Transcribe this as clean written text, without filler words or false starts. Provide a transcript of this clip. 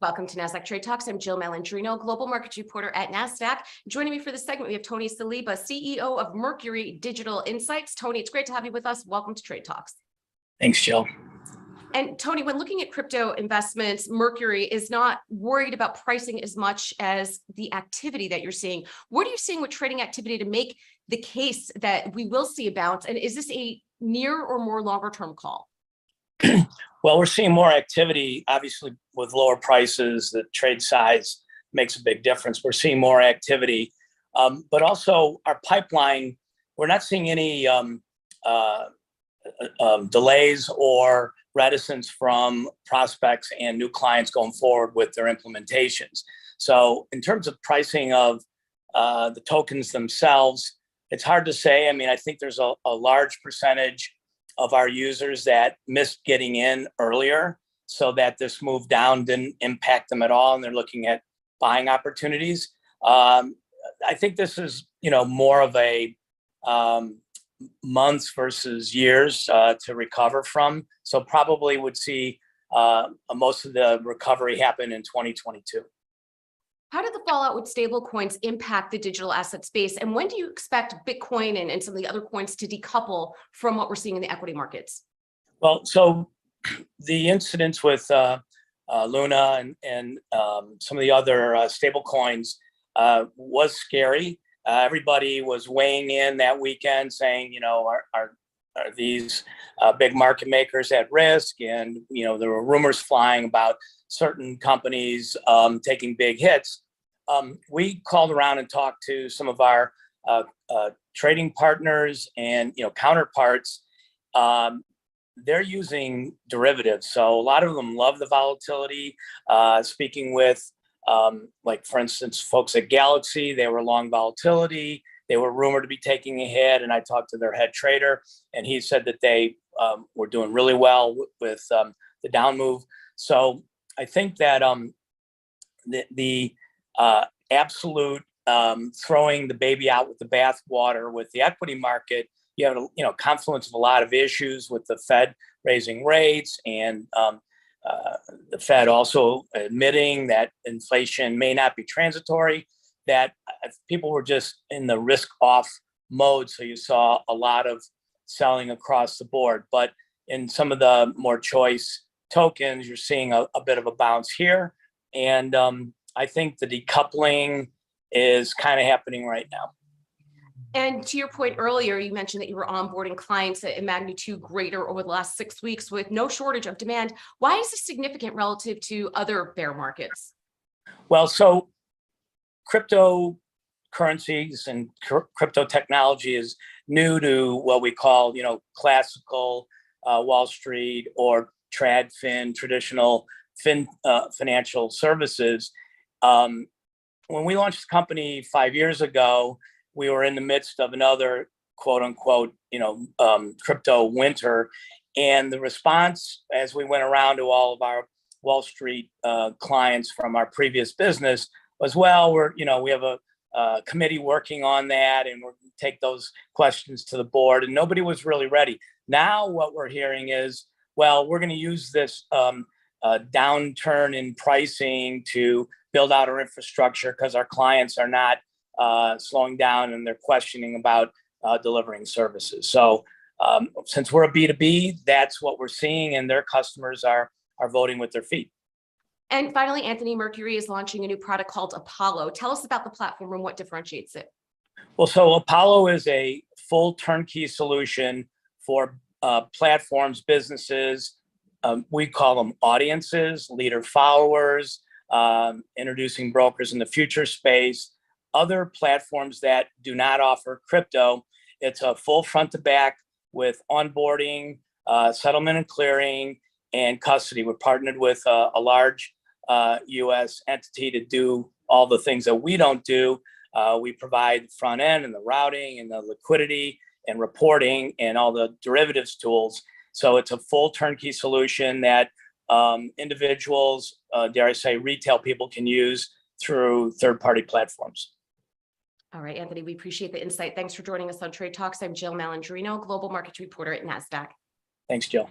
Welcome to Nasdaq Trade Talks. I'm Jill Malandrino, Global Markets Reporter at Nasdaq. Joining me for this segment, we have Tony Saliba, CEO of Mercury Digital Insights. Tony, it's great to have you with us. Welcome to Trade Talks. Thanks, Jill. And Tony, when looking at crypto investments, Mercury is not worried about pricing as much as the activity that you're seeing. What are you seeing with trading activity to make the case that we will see a bounce? And is this a near or more longer term call? Well, we're seeing more activity, obviously, with lower prices. The trade size makes a big difference. We're seeing more activity, but also our pipeline, we're not seeing any delays or reticence from prospects and new clients going forward with their implementations. So in terms of pricing of the tokens themselves, it's hard to say. I mean, I think there's a large percentage of our users that missed getting in earlier, so that this move down didn't impact them at all, and they're looking at buying opportunities. I think this is, more of a months versus years to recover from. So probably would see most of the recovery happen in 2022. How did the fallout with stable coins impact the digital asset space? And when do you expect Bitcoin and some of the other coins to decouple from what we're seeing in the equity markets? Well, so the incidents with Luna and some of the other stable coins was scary. Everybody was weighing in that weekend saying, are these big market makers at risk? And, there were rumors flying about certain companies taking big hits. We called around and talked to some of our trading partners and, counterparts. They're using derivatives. So a lot of them love the volatility. Speaking with, for instance, folks at Galaxy, they were long volatility. They were rumored to be taking a hit, and I talked to their head trader, and he said that they were doing really well with the down move. So I think that the absolute throwing the baby out with the bathwater with the equity market, you have a confluence of a lot of issues with the Fed raising rates and the Fed also admitting that inflation may not be transitory, that people were just in the risk off mode. So you saw a lot of selling across the board. But in some of the more choice tokens, you're seeing a bit of a bounce here. And I think the decoupling is kind of happening right now. And to your point earlier, you mentioned that you were onboarding clients at a magnitude greater over the last 6 weeks with no shortage of demand. Why is this significant relative to other bear markets? Well, so cryptocurrencies and crypto technology is new to what we call, classical Wall Street or TradFin, traditional financial services. When we launched the company 5 years ago, we were in the midst of another quote unquote, crypto winter. And the response as we went around to all of our Wall Street clients from our previous business was, well, we have a committee working on that, and we're going to take those questions to the board. And nobody was really ready. Now what we're hearing is, well, we're going to use this downturn in pricing to build out our infrastructure because our clients are not slowing down and they're questioning about delivering services. So since we're a B2B, that's what we're seeing, and their customers are voting with their feet. And finally, Anthony, Mercury is launching a new product called Apollo. Tell us about the platform and what differentiates it. Well, so Apollo is a full turnkey solution for platforms, businesses. We call them audiences, leader followers, introducing brokers in the future space, other platforms that do not offer crypto. It's a full front to back with onboarding, settlement and clearing, and custody. We're partnered with a large U.S. entity to do all the things that we don't do. We provide the front end and the routing and the liquidity and reporting and all the derivatives tools. So it's a full turnkey solution that individuals, dare I say, retail people can use through third-party platforms. All right, Anthony, we appreciate the insight. Thanks for joining us on Trade Talks. I'm Jill Malandrino, Global Markets Reporter at Nasdaq. Thanks, Jill.